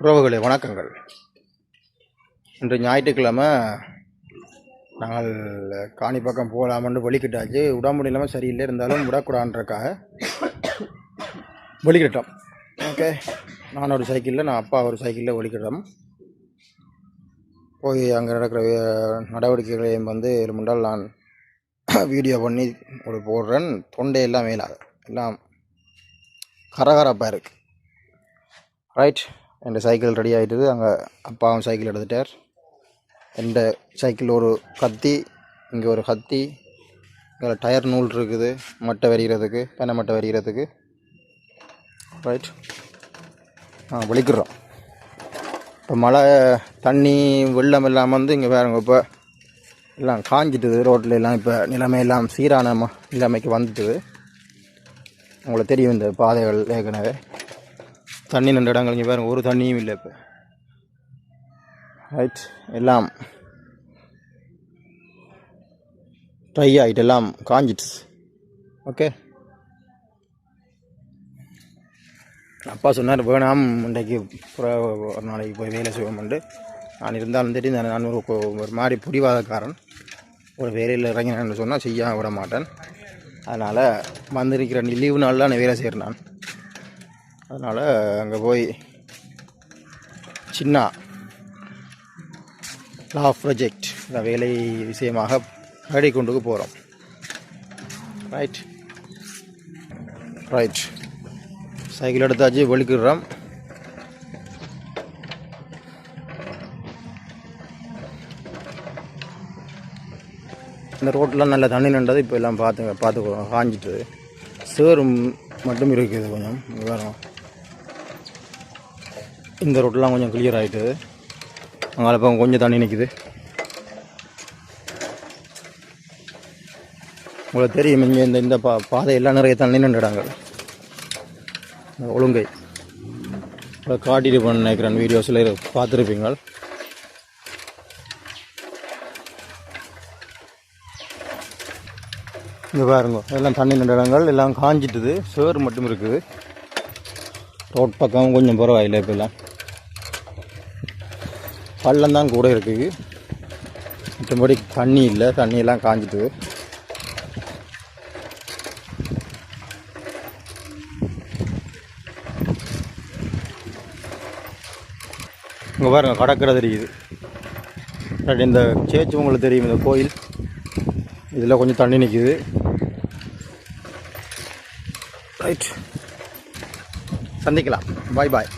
உறவுகளே வணக்கங்கள். இன்று ஞாயிற்றுக்கிழமை நாங்கள் காணி பக்கம் போகலாமன்னு வெளிக்கிட்டாச்சு. உடம்பு இல்லாமல் சரியில்லை, இருந்தாலும் விடக்கூடாதுன்றக்காக வெளிக்கிட்டோம். ஓகே, நான் ஒரு சைக்கிளில், நான் அப்பா ஒரு சைக்கிளில் வெளிக்கிட்டோம். போய் அங்கே நடக்கிற நடவடிக்கைகளையும் முண்டால் நான் வீடியோ பண்ணி ஒரு போடுறேன். தொண்டையெல்லாம் மேலாது, எல்லாம் கரகரப்பாக இருக்குது. ரைட், என் சைக்கிள் ரெடி ஆகிட்டுது. அங்கே அப்பாவும் சைக்கிள் எடுத்துட்டார். எந்த சைக்கிள் ஒரு கத்தி, இங்கே ஒரு கத்தி, இங்கே டயர் நூல் இருக்குது மட்டை வரிகிறதுக்கு, பெனை மட்டை வரிகிறதுக்கு. ரைட், வலிக்கிறோம். இப்போ மழை தண்ணி வெள்ளம் எல்லாம் இங்கே வேறுங்க இப்போ எல்லாம் காஞ்சிட்டுது. ரோட்டில் எல்லாம் இப்போ நிலைமையெல்லாம் சீரான நிலைமைக்கு வந்துட்டுது. உங்களுக்கு தெரியும் இந்த பாதைகள் ஏற்கனவே தண்ணி நின்ற இடங்கள் இங்கே பாருங்க, ஒரு தண்ணியும் இல்லை இப்போ. ரைட், எல்லாம் ட்ரை ஆகிட்டு எல்லாம் காஞ்சிட்டு. ஓகே, அப்பா சொன்னார் வேணாம் இன்றைக்கு ஒரு நாளைக்கு போய் வேலை செய்வோம்ண்டு. நான் இருந்தாலும் தெரியும், நான் ஒரு மாதிரி பிடிவாதக்காரன். ஒரு வேலையில் இறங்கினேன்னு சொன்னால் செய்ய விட மாட்டேன். அதனால் வந்திருக்கிற லீவு நாளில் நான் வேலை செய்கிறேன். நான் அதனால் அங்கே போய் சின்ன லா ப்ராஜெக்ட் வேலை விஷயமாக ரெடி கொண்டு போகிறோம். ரைட் ரைட், சைக்கிள் எடுத்தாச்சு, வெளிக்கிடுறோம். இந்த ரோட்டெலாம் நல்ல தண்ணி நின்றது. இப்போ எல்லாம் பார்த்து காஞ்சிட்டு சேரும் மட்டும் இருக்குது கொஞ்சம். வேறு இந்த ரோட்டெலாம் கொஞ்சம் கிளியர் ஆகிட்டு, அங்கே இப்போ கொஞ்சம் தண்ணி நிற்குது. உங்களுக்கு தெரியும் இங்கே இந்த பாதையெல்லாம் நிறைய தண்ணி நின்றுடாங்க. ஒழுங்கை காட்டிட்டு பண்ண நினைக்கிறேன், வீடியோஸில் பார்த்துருப்பீங்க. இங்கே பாருங்க, எல்லாம் தண்ணி நின்ற இடங்கள் எல்லாம் காஞ்சிட்டுது. சேறு மட்டும் இருக்குது. ரோட் பக்கம் கொஞ்சம் பரவாயில்லை. இப்போ எல்லாம் பள்ளம் தான் கூட இருக்குது, மற்றபடி தண்ணி இல்லை. தண்ணியெல்லாம் காஞ்சிட்டுது. இங்கே பாருங்கள், கடற்கரை தெரியுது. இந்த சேர்ச்சி உங்களுக்கு தெரியும், இந்த கோயில் இதில் கொஞ்சம் தண்ணி நிற்கிது. ரைட், சந்திக்கலாம். பாய் பாய்.